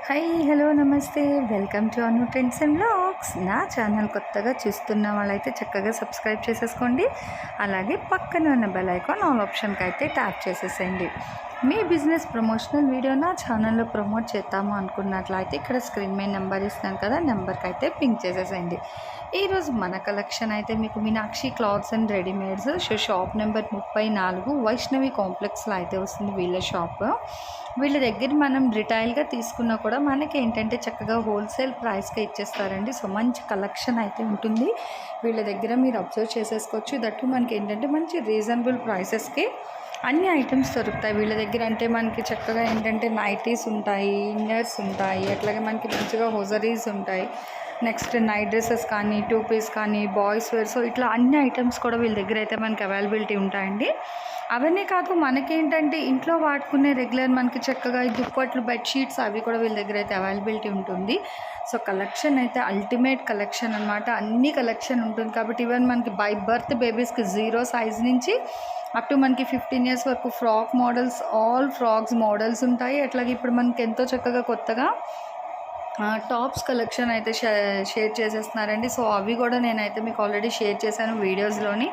Hi hello నమస్తే welcome to Anu trends and vlogs. నా channel కొత్తగా చూస్తున్న వాళ్ళైతే చక్కగా సబ్స్క్రైబ్ చేసేసుకోండి. అలాగే పక్కన ఉన్న బెల్ ఐకాన్ ఆల్ ఆప్షన్కి అయితే ట్యాప్ చేసేసేయండి. మీ బిజినెస్ ప్రమోషనల్ వీడియో నా ఛానల్లో ప్రమోట్ చేద్దాము అనుకున్నట్లయితే ఇక్కడ స్క్రీన్ మీద నెంబర్ ఇస్తాను కదా, నెంబర్కి అయితే పింక్ చేసేసేయండి. ఈరోజు మన కలెక్షన్ అయితే మీకు Meenakshi clothes and readymades shop number 34 Vaishnavi కాంప్లెక్స్లో అయితే వస్తుంది వీళ్ళ షాప్. వీళ్ళ దగ్గర మనం రిటైల్గా తీసుకున్నా కూడా మనకి ఏంటంటే చక్కగా హోల్సేల్ ప్రైస్కి ఇచ్చేస్తారండి. సో మంచి కలెక్షన్ అయితే ఉంటుంది వీళ్ళ దగ్గర, మీరు అబ్జర్వ్ చేసేసుకోవచ్చు. దట్టు మనకి ఏంటంటే మంచి రీజనబుల్ ప్రైసెస్కి అన్ని ఐటమ్స్ దొరుకుతాయి వీళ్ళ దగ్గర. అంటే మనకి చక్కగా ఏంటంటే నైటీస్ ఉంటాయి, ఇన్నర్స్ ఉంటాయి, అట్లాగే మనకి మంచిగా హోజరీస్ ఉంటాయి, నెక్స్ట్ నైట్ డ్రెస్సెస్ కానీ, టూ పీస్ కానీ, బాయ్స్ వేర్, సో ఇట్లా అన్ని ఐటమ్స్ కూడా వీళ్ళ దగ్గర అయితే మనకి అవైలబిలిటీ ఉంటాయండి. అవన్నీ కాదు మనకేంటంటే ఇంట్లో వాడుకునే రెగ్యులర్ మనకి చక్కగా ఈ దుప్పట్లు, బెడ్షీట్స్ అవి కూడా వీళ్ళ దగ్గర అయితే అవైలబిలిటీ ఉంటుంది. సో కలెక్షన్ అయితే అల్టిమేట్ కలెక్షన్ అనమాట. అన్ని కలెక్షన్ ఉంటుంది కాబట్టి ఈవెన్ మనకి బై బర్త్ బేబీస్కి 0 సైజ్ నుంచి అప్ టు మనకి 15 ఇయర్స్ వరకు frock models, all frocks models ఉంటాయి. అట్లాగే ఇప్పుడు మనకి ఎంతో చక్కగా కొత్తగా టాప్స్ కలెక్షన్ అయితే షేర్ చేసేస్తున్నారండి. సో అవి కూడా నేనైతే మీకు ఆల్రెడీ షేర్ చేశాను వీడియోస్లోని.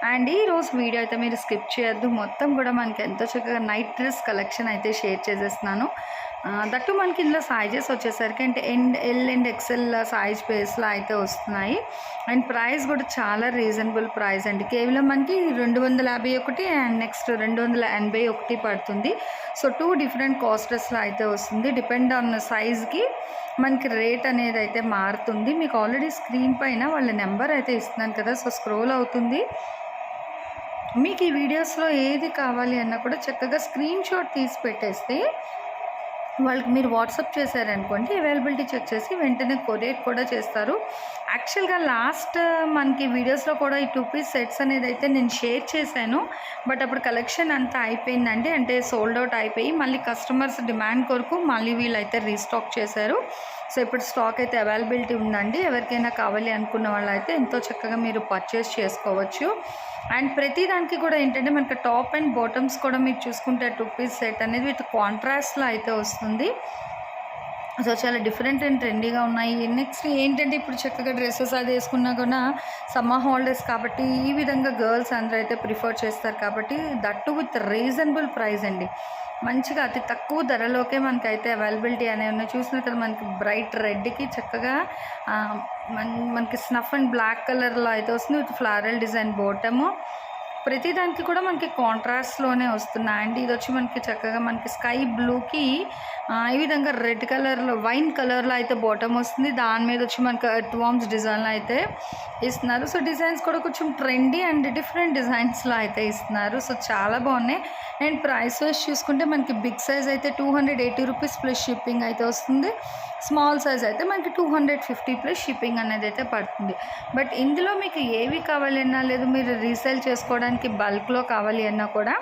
అండ్ ఈరోజు వీడియో అయితే మీరు స్కిప్ చేయొద్దు, మొత్తం కూడా మనకి ఎంతో చక్కగా నైట్ డ్రెస్ కలెక్షన్ అయితే షేర్ చేసేస్తున్నాను. దట్టు మనకి ఇందులో సైజెస్ వచ్చేసరికి అంటే ఎల్ అండ్ ఎక్సెల్ సైజ్ బేస్లో అయితే వస్తున్నాయి. అండ్ ప్రైస్ కూడా చాలా రీజనబుల్ ప్రైస్ అండి. కేవలం మనకి 251 అండ్ నెక్స్ట్ 281 పడుతుంది. సో 2 డిఫరెంట్ కాస్టెస్లో అయితే వస్తుంది. డిపెండ్ ఆన్ సైజ్కి మనకి రేట్ అనేది అయితే మారుతుంది. మీకు ఆల్రెడీ స్క్రీన్ పైన వాళ్ళ నెంబర్ అయితే ఇస్తున్నాను కదా, సో స్క్రోల్ అవుతుంది. మీకు ఈ వీడియోస్లో ఏది కావాలి అన్నా కూడా చక్కగా స్క్రీన్ షాట్ తీసి పెట్టేస్తే వాళ్ళకి మీరు వాట్సాప్ చేశారనుకోండి, అవైలబిలిటీ చెక్ చేసి వెంటనే కొరియర్ కూడా చేస్తారు. యాక్చువల్గా లాస్ట్ మనకి వీడియోస్లో కూడా ఈ 2 పీస్ సెట్స్ అనేది అయితే నేను షేర్ చేశాను. బట్ అప్పుడు కలెక్షన్ అంతా అయిపోయిందండి, అంటే సోల్డ్ అవుట్ అయిపోయి మళ్ళీ కస్టమర్స్ డిమాండ్ కొరకు మళ్ళీ వీళ్ళు అయితే రీస్టాక్ చేశారు. సో ఇప్పుడు స్టాక్ అయితే అవైలబిలిటీ ఉందండి. ఎవరికైనా కావాలి అనుకున్న వాళ్ళు అయితే ఎంతో చక్కగా మీరు పర్చేస్ చేసుకోవచ్చు. అండ్ ప్రతి దానికి కూడా ఏంటంటే మనకి టాప్ అండ్ బాటమ్స్ కూడా మీరు చూసుకుంటే 2 పీస్ సెట్ అనేది విత్ కాంట్రాస్ట్లో అయితే వస్తుంది. సో చాలా డిఫరెంట్ అండ్ ట్రెండీగా ఉన్నాయి. నెక్స్ట్ ఏంటంటే ఇప్పుడు చక్కగా డ్రెస్సెస్ అది వేసుకున్నా కూడా సమ్మర్ హాలిడేస్ కాబట్టి ఈ విధంగా గర్ల్స్ అందరూ అయితే ప్రిఫర్ చేస్తారు కాబట్టి దట్టు విత్ రీజనబుల్ ప్రైస్ అండి. మంచిగా అతి తక్కువ ధరలోకే మనకైతే అవైలబిలిటీ అనేవి ఉన్నాయి. చూసినా కదా మనకి బ్రైట్ రెడ్కి చక్కగా మనకి స్నఫ్ అండ్ బ్లాక్ కలర్లో అయితే వస్తుంది విత్ ఫ్లారల్ డిజైన్ బాటము. ప్రతిదానికి కూడా మనకి కాంట్రాస్ట్లోనే వస్తున్నాయండి. ఇది వచ్చి మనకి చక్కగా మనకి స్కై బ్లూకి ఈ విధంగా రెడ్ కలర్లో, వైన్ కలర్లో అయితే బాటమ్ వస్తుంది. దాని మీద వచ్చి మనకి ఎర్త్ వామ్స్ డిజైన్లో అయితే ఇస్తున్నారు. సో డిజైన్స్ కూడా కొంచెం ట్రెండీ అండ్ డిఫరెంట్ డిజైన్స్లో అయితే ఇస్తున్నారు. సో చాలా బాగున్నాయి. అండ్ ప్రైస్ వైజ్ చూసుకుంటే మనకి బిగ్ సైజ్ అయితే 280 రూపీస్ ప్లస్ షిప్పింగ్ అయితే వస్తుంది. స్మాల్ సైజ్ అయితే మనకి 250 ప్లస్ షిప్పింగ్ అనేది అయితే పడుతుంది. బట్ ఇందులో మీకు ఏవి కావాలి అన్నా, లేదు మీరు రీసేల్ చేసుకోవడానికి బల్క్లో కావాలి అన్నా కూడా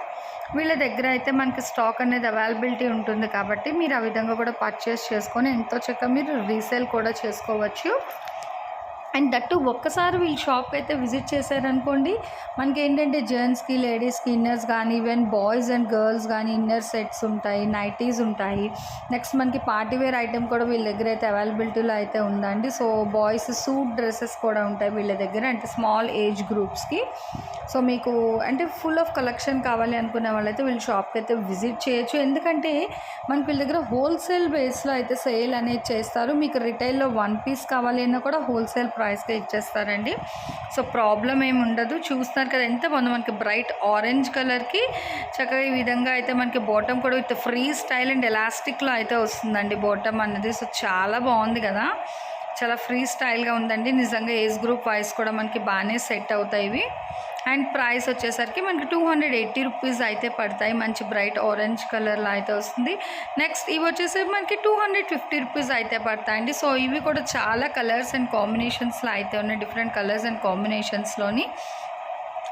వీళ్ళ దగ్గర అయితే మనకి స్టాక్ అనేది అవైలబిలిటీ ఉంటుంది. కాబట్టి మీరు ఆ విధంగా కూడా పర్చేస్ చేసుకొని ఎంతో చక్కగా మీరు రీసేల్ కూడా చేసుకోవచ్చు. అండ్ దట్టు ఒక్కసారి వీళ్ళు షాప్కి అయితే విజిట్ చేశారనుకోండి, మనకి ఏంటంటే జెంట్స్కి, లేడీస్కి ఇన్నర్స్ కానీ, ఈవెన్ బాయ్స్ అండ్ గర్ల్స్ కానీ ఇన్నర్ సెట్స్ ఉంటాయి, నైటీస్ ఉంటాయి. నెక్స్ట్ మనకి పార్టీవేర్ ఐటెం కూడా వీళ్ళ దగ్గర అయితే అవైలబిలిటీలో అయితే ఉందండి. సో బాయ్స్ సూట్ డ్రెస్సెస్ కూడా ఉంటాయి వీళ్ళ దగ్గర, అంటే స్మాల్ ఏజ్ గ్రూప్స్కి. సో మీకు అంటే ఫుల్ ఆఫ్ కలెక్షన్ కావాలి అనుకునే వాళ్ళైతే వీళ్ళు షాప్కి అయితే విజిట్ చేయొచ్చు. ఎందుకంటే మనకి వీళ్ళ దగ్గర హోల్సేల్ బేస్లో అయితే సేల్ అనేది చేస్తారు. మీకు రిటైల్లో 1 పీస్ కావాలి అన్నా కూడా హోల్సేల్ ప్రైస్గా ఇచ్చేస్తారండి. సో ప్రాబ్లం ఏమి ఉండదు. చూస్తున్నారు కదా ఎంత బాగుంది, మనకి బ్రైట్ ఆరెంజ్ కలర్కి చక్కగా ఈ విధంగా అయితే మనకి బాటమ్ కూడా విత్ ఫ్రీ స్టైల్ అండ్ ఎలాస్టిక్లో అయితే వస్తుందండి బాటమ్ అనేది. సో చాలా బాగుంది కదా, చాలా ఫ్రీ స్టైల్గా ఉందండి. నిజంగా ఏజ్ గ్రూప్ వైస్ కూడా మనకి బాగానే సెట్ అవుతాయి ఇవి. అండ్ ప్రైస్ వచ్చేసరికి మనకి 280 రూపీస్ అయితే పడతాయి. మంచి బ్రైట్ ఆరెంజ్ కలర్లో అయితే వస్తుంది. నెక్స్ట్ ఇవి వచ్చేసరికి మనకి 250 రూపీస్ అయితే పడతాయండి. సో ఇవి కూడా చాలా కలర్స్ అండ్ కాంబినేషన్స్లో అయితే ఉన్నాయి. డిఫరెంట్ కలర్స్ అండ్ కాంబినేషన్స్లోని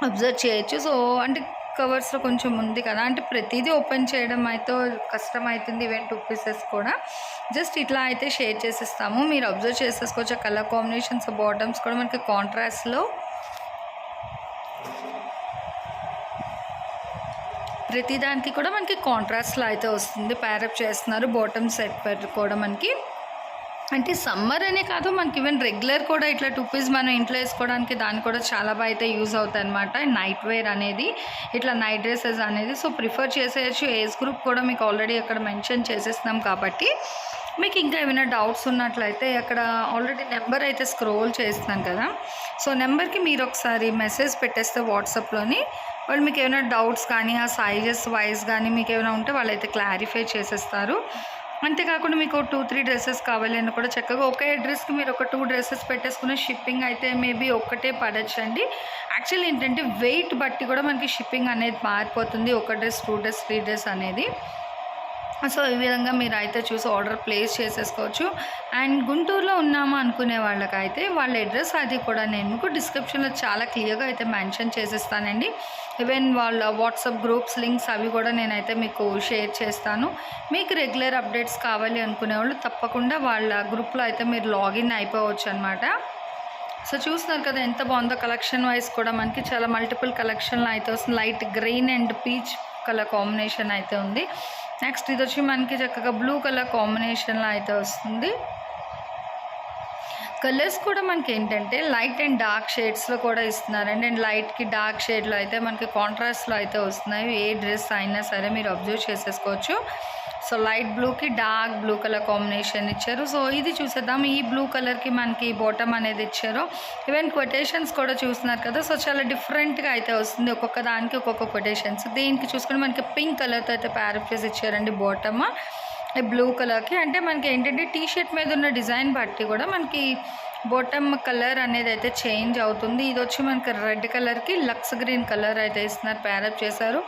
అబ్జర్వ్ చేయొచ్చు. సో అంటే కవర్స్లో కొంచెం ఉంది కదా, అంటే ప్రతిదీ ఓపెన్ చేయడం అయితే కష్టం అవుతుంది. ఈవెన్ 2 పీసెస్ కూడా జస్ట్ ఇట్లా అయితే షేర్ చేసేస్తాము, మీరు అబ్జర్వ్ చేసేసుకోవచ్చు. కలర్ కాంబినేషన్స్, బాటమ్స్ కూడా మనకి కాంట్రాస్ట్లో ప్రతిదానికి కూడా మనకి కాంట్రాస్ట్లో అయితే వస్తుంది, ప్యారప్ చేస్తున్నారు. బాటమ్ సెట్ పెట్టుకోవడం మనకి అంటే సమ్మర్ అనే కాదు, మనకి ఈవెన్ రెగ్యులర్ కూడా ఇట్లా 2 పీస్ మనం ఇంట్లో వేసుకోవడానికి దానికి కూడా చాలా బాగా అయితే యూజ్ అవుతాయి అనమాట. నైట్ వేర్ అనేది, ఇట్లా నైట్ డ్రెస్సెస్ అనేది సో ప్రిఫర్ చేసేయచ్చు. ఏజ్ గ్రూప్ కూడా మీకు ఆల్రెడీ అక్కడ మెన్షన్ చేసేస్తున్నాం కాబట్టి మీకు ఇంకా ఏమైనా డౌట్స్ ఉన్నట్లయితే అక్కడ ఆల్రెడీ నెంబర్ అయితే స్క్రోల్ చేస్తున్నాను కదా, సో నెంబర్కి మీరు ఒకసారి మెసేజ్ పెట్టేస్తే వాట్సాప్లోని వాళ్ళు మీకు ఏమైనా డౌట్స్ కానీ ఆ సైజెస్ వైజ్ కానీ మీకు ఏమైనా ఉంటే వాళ్ళైతే క్లారిఫై చేసేస్తారు. అంతేకాకుండా మీకు 2-3 డ్రెస్సెస్ కావాలి అని కూడా చక్కగా ఒకే డ్రెస్కి మీరు ఒక 2 డ్రెస్సెస్ పెట్టేసుకునే షిప్పింగ్ అయితే మేబీ ఒక్కటే పడచ్చండి. యాక్చువల్లీ ఏంటంటే వెయిట్ బట్టి కూడా మనకి షిప్పింగ్ అనేది మారిపోతుంది, ఒక డ్రెస్ 2 డ్రెస్ 3 డ్రెస్ అనేది. సో ఈ విధంగా మీరు అయితే చూసి ఆర్డర్ ప్లేస్ చేసేసుకోవచ్చు. అండ్ గుంటూరులో ఉన్నామా అనుకునే వాళ్ళకైతే వాళ్ళ అడ్రస్ అది కూడా నేను మీకు డిస్క్రిప్షన్లో చాలా క్లియర్గా అయితే మెన్షన్ చేసేస్తానండి. ఈవెన్ వాళ్ళ వాట్సాప్ గ్రూప్స్ లింక్స్ అవి కూడా నేనైతే మీకు షేర్ చేస్తాను. మీకు రెగ్యులర్ అప్డేట్స్ కావాలి అనుకునే వాళ్ళు తప్పకుండా వాళ్ళ గ్రూప్లో అయితే మీరు లాగిన్ అయిపోవచ్చు అనమాట. సో చూస్తున్నారు కదా ఎంత బాగుందో, కలెక్షన్ వైజ్ కూడా మనకి చాలా మల్టిపుల్ కలెక్షన్లో అయితే వస్తుంది. Light green and peach colour combination అయితే ఉంది. నెక్స్ట్ ఇది వచ్చి మనకి చక్కగా బ్లూ కలర్ కాంబినేషన్లో అయితే వస్తుంది. కలర్స్ కూడా మనకి ఏంటంటే లైట్ అండ్ డార్క్ షేడ్స్లో కూడా ఇస్తున్నారండి. అండ్ లైట్కి డార్క్ షేడ్లో అయితే మనకి కాంట్రాస్ట్లో అయితే వస్తున్నాయి. ఏ డ్రెస్ అయినా సరే మీరు అబ్జర్వ్ చేసేసుకోవచ్చు. సో లైట్ బ్లూకి డార్క్ బ్లూ కలర్ కాంబినేషన్ ఇచ్చారు. సో ఇది చూసేద్దాం, ఈ బ్లూ కలర్కి మనకి బాటమ్ అనేది ఇచ్చారు. ఈవెన్ కొటేషన్స్ కూడా చూస్తున్నారు కదా, సో చాలా డిఫరెంట్గా అయితే వస్తుంది, ఒక్కొక్క దానికి ఒక్కొక్క కొటేషన్స్. దీనికి చూసుకుని మనకి పింక్ కలర్తో అయితే ప్యారప్ చేసి ఇచ్చారండి బాటమ్ బ్లూ కలర్కి. అంటే మనకి ఏంటంటే టీ షర్ట్ మీద ఉన్న డిజైన్ బట్టి కూడా మనకి బాటమ్ కలర్ అనేది అయితే చేంజ్ అవుతుంది. ఇది వచ్చి మనకి రెడ్ కలర్కి లక్స్ గ్రీన్ కలర్ అయితే ఇస్తున్నారు, ప్యారప్ చేశారు.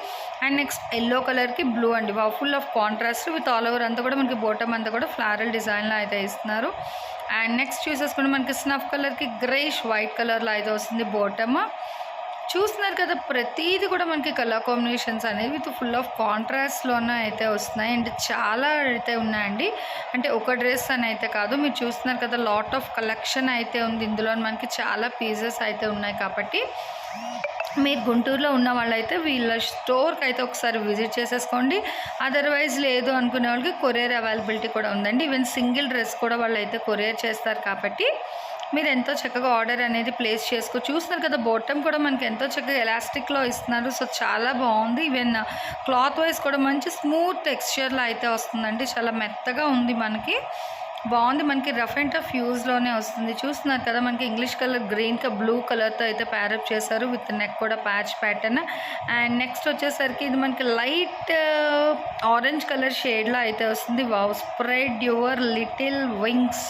అండ్ నెక్స్ట్ ఎల్లో కలర్కి బ్లూ అండి, full of contrast with all over అంతా కూడా మనకి బాటమ్ అంతా కూడా ఫ్లారల్ డిజైన్లో అయితే ఇస్తున్నారు. అండ్ నెక్స్ట్ చూసేసుకుంటే మనకి స్నఫ్ కలర్కి గ్రేష్ వైట్ కలర్లో అయితే వస్తుంది బాటమ్. చూస్తున్నారు కదా, ప్రతిదీ కూడా మనకి కలర్ కాంబినేషన్స్ అనేవి విత్ ఫుల్ ఆఫ్ కాంట్రాస్ట్లోనే అయితే వస్తున్నాయి. అండ్ చాలా అయితే ఉన్నాయండి, అంటే ఒక డ్రెస్ అని అయితే కాదు. మీరు చూస్తున్నారు కదా, లాట్ ఆఫ్ కలెక్షన్ అయితే ఉంది ఇందులో, మనకి చాలా పీసెస్ అయితే ఉన్నాయి. కాబట్టి మీరు గుంటూరులో ఉన్న వాళ్ళైతే వీళ్ళ స్టోర్కి అయితే ఒకసారి విజిట్ చేసేసుకోండి. అదర్వైజ్ లేదు అనుకునే వాళ్ళకి కొరియర్ అవైలబిలిటీ కూడా ఉందండి. ఈవెన్ సింగిల్ డ్రెస్ కూడా వాళ్ళు అయితే కొరియర్ చేస్తారు. కాబట్టి మీరు ఎంతో చక్కగా ఆర్డర్ అనేది ప్లేస్ చేసుకో. చూస్తున్నారు కదా, బాటమ్ కూడా మనకి ఎంతో చక్కగా ఎలాస్టిక్లో ఇస్తున్నారు. సో చాలా బాగుంది. ఈవెన్ క్లాత్ వైజ్ కూడా మంచి స్మూత్ టెక్స్చర్లో అయితే వస్తుందండి, చాలా మెత్తగా ఉంది, మనకి బాగుంది. మనకి రఫ్ అండ్ టఫ్ యూజ్లోనే వస్తుంది. చూస్తున్నారు కదా, మనకి ఇంగ్లీష్ కలర్ గ్రీన్కి బ్లూ కలర్తో అయితే ప్యారప్ చేశారు విత్ నెక్ కూడా ప్యాచ్ ప్యాటర్న్. అండ్ నెక్స్ట్ వచ్చేసరికి ఇది మనకి లైట్ ఆరెంజ్ కలర్ షేడ్లో అయితే వస్తుంది. Wow, spread your little wings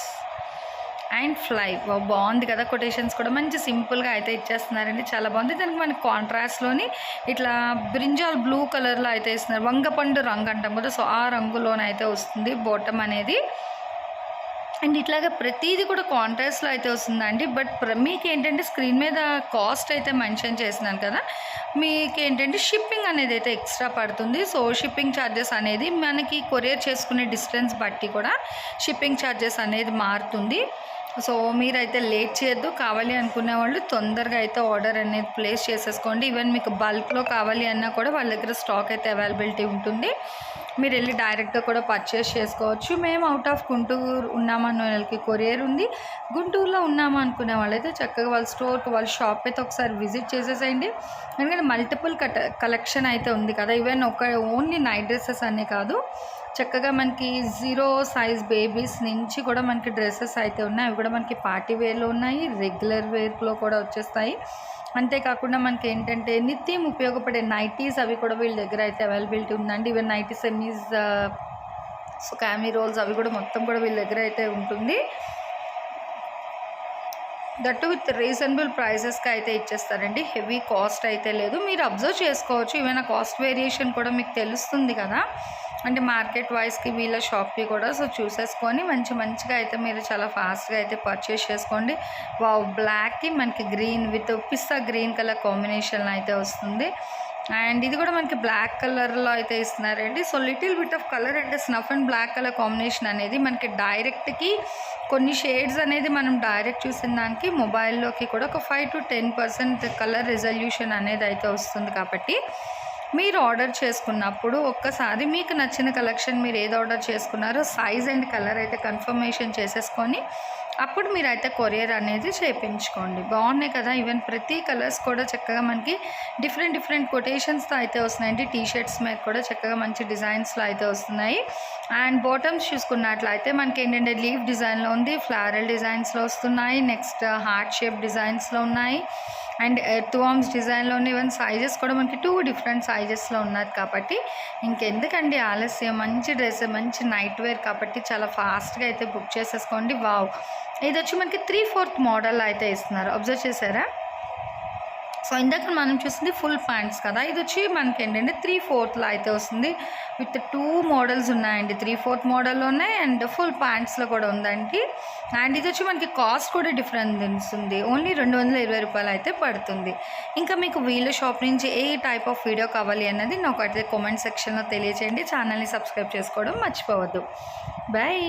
and fly. బాగుంది కదా, కొటేషన్స్ కూడా మంచి సింపుల్గా అయితే ఇచ్చేస్తున్నారండి, చాలా బాగుంది. దానికి మనకి కాంట్రాస్ట్లోని ఇట్లా బ్రింజాల్ బ్లూ కలర్లో అయితే ఇస్తున్నారు. వంగపండు రంగు అంటాం కదా, సో ఆ రంగులోనైతే వస్తుంది బాటమ్ అనేది. అండ్ ఇట్లాగా ప్రతిదీ కూడా కాంట్రాస్ట్లో అయితే వస్తుందండి. బట్ మీకు ఏంటంటే స్క్రీన్ మీద కాస్ట్ అయితే మెన్షన్ చేసినాను కదా, మీకు ఏంటంటే షిప్పింగ్ అనేది అయితే ఎక్స్ట్రా పడుతుంది. సో షిప్పింగ్ ఛార్జెస్ అనేది మనకి కొరియర్ చేసుకునే డిస్టెన్స్ బట్టి కూడా షిప్పింగ్ ఛార్జెస్ అనేది మారుతుంది. సో మీరైతే లేట్ చేయొద్దు, కావాలి అనుకునే వాళ్ళు తొందరగా అయితే ఆర్డర్ అనేది ప్లేస్ చేసేసుకోండి. ఈవెన్ మీకు బల్క్లో కావాలి అన్నా కూడా వాళ్ళ దగ్గర స్టాక్ అయితే అవైలబిలిటీ ఉంటుంది, మీరు వెళ్ళి డైరెక్ట్గా కూడా పర్చేస్ చేసుకోవచ్చు. మేము అవుట్ ఆఫ్ గుంటూరు ఉన్నామన్న వాళ్ళకి కొరియర్ ఉంది. గుంటూరులో ఉన్నామా అనుకునే వాళ్ళైతే చక్కగా వాళ్ళ స్టోర్కి వాళ్ళ షాప్ అయితే ఒకసారి విజిట్ చేసేసేయండి. ఎందుకంటే మల్టిపుల్ కలెక్షన్ అయితే ఉంది కదా, ఈవెన్ ఓన్లీ నైట్ డ్రెస్సెస్ అనే కాదు, చక్కగా మనకి 0 సైజ్ బేబీస్ నుంచి కూడా మనకి డ్రెస్సెస్ అయితే ఉన్నాయి. అవి కూడా మనకి పార్టీ వేర్లో ఉన్నాయి, రెగ్యులర్ వేర్లో కూడా వచ్చేస్తాయి. అంతేకాకుండా మనకి ఏంటంటే నిత్యం ఉపయోగపడే నైటీస్ అవి కూడా వీళ్ళ దగ్గర అయితే అవైలబిలిటీ ఉందండి. Even nighty chemise, so camisoles అవి కూడా మొత్తం కూడా వీళ్ళ దగ్గర అయితే ఉంటుంది. దట్టు విత్ రీజనబుల్ ప్రైజెస్కి అయితే ఇచ్చేస్తారండి, హెవీ కాస్ట్ అయితే లేదు. మీరు అబ్జర్వ్ చేసుకోవచ్చు, ఈవెన్ కాస్ట్ వేరియేషన్ కూడా మీకు తెలుస్తుంది కదా, అంటే మార్కెట్ వైజ్కి వీళ్ళ షాప్కి కూడా. సో చూసేసుకొని మంచిగా అయితే మీరు చాలా ఫాస్ట్గా అయితే పర్చేస్ చేసుకోండి. వావ్, బ్లాక్కి మనకి green with pista green colour combination అయితే వస్తుంది. అండ్ ఇది కూడా మనకి బ్లాక్ కలర్లో అయితే ఇస్తున్నారండి. So little bit of colour అంటే snuff and black colour combination అనేది మనకి డైరెక్ట్కి కొన్ని షేడ్స్ అనేది మనం డైరెక్ట్ చూసిన దానికి మొబైల్లోకి కూడా ఒక 5 to 10% కలర్ రిజల్యూషన్ అనేది అయితే వస్తుంది. కాబట్టి మీరు ఆర్డర్ చేసుకున్నప్పుడు ఒక్కసారి మీకు నచ్చిన కలెక్షన్ మీరు ఏది ఆర్డర్ చేసుకున్నారో సైజ్ అండ్ కలర్ అయితే కన్ఫర్మేషన్ చేసేసుకొని అప్పుడు మీరైతే కొరియర్ అనేది చేయించుకోండి. బాగున్నాయి కదా, ఈవెన్ ప్రతి కలర్స్ కూడా చక్కగా మనకి డిఫరెంట్ కొటేషన్స్తో అయితే వస్తున్నాయండి. టీ షర్ట్స్ మీద కూడా చక్కగా మంచి డిజైన్స్లో అయితే వస్తున్నాయి. అండ్ బాటమ్స్ చూసుకున్నట్లయితే మనకి ఏంటంటే లీవ్ డిజైన్లో ఉంది, ఫ్లారల్ డిజైన్స్లో వస్తున్నాయి, నెక్స్ట్ హార్ట్ షేప్ డిజైన్స్లో ఉన్నాయి, అండ్ ఎర్త్ వార్మ్స్ డిజైన్లో ఉన్నాయి. ఈవెన్ సైజెస్ కూడా మనకి 2 డిఫరెంట్ సైజెస్లో ఉన్నది. కాబట్టి ఇంకెందుకండి ఆలస్యం, మంచి డ్రెస్, మంచి నైట్ వేర్ కాబట్టి చాలా ఫాస్ట్గా అయితే బుక్ చేసేసుకోండి. వావ్, ఇది వచ్చి మనకి 3/4 మోడల్ అయితే ఇస్తున్నారు. అబ్జర్వ్ చేశారా? సో ఇందాక మనం చూసింది ఫుల్ ప్యాంట్స్ కదా, ఇది వచ్చి మనకి ఏంటంటే 3/4లో అయితే వస్తుంది. విత్ 2 మోడల్స్ ఉన్నాయండి. 3/4 మోడల్లో ఉన్నాయి అండ్ ఫుల్ ప్యాంట్స్లో కూడా ఉందండి. అండ్ ఇది వచ్చి మనకి కాస్ట్ కూడా డిఫరెన్స్ ఉంది. ఓన్లీ 220 రూపాయలు అయితే పడుతుంది. ఇంకా మీకు వీళ్ళ షాప్ నుంచి ఏ టైప్ ఆఫ్ వీడియో కావాలి అన్నది నాకు అయితే కామెంట్ సెక్షన్లో తెలియచేయండి. ఛానల్ని సబ్స్క్రైబ్ చేసుకోవడం మర్చిపోవద్దు. బాయ్.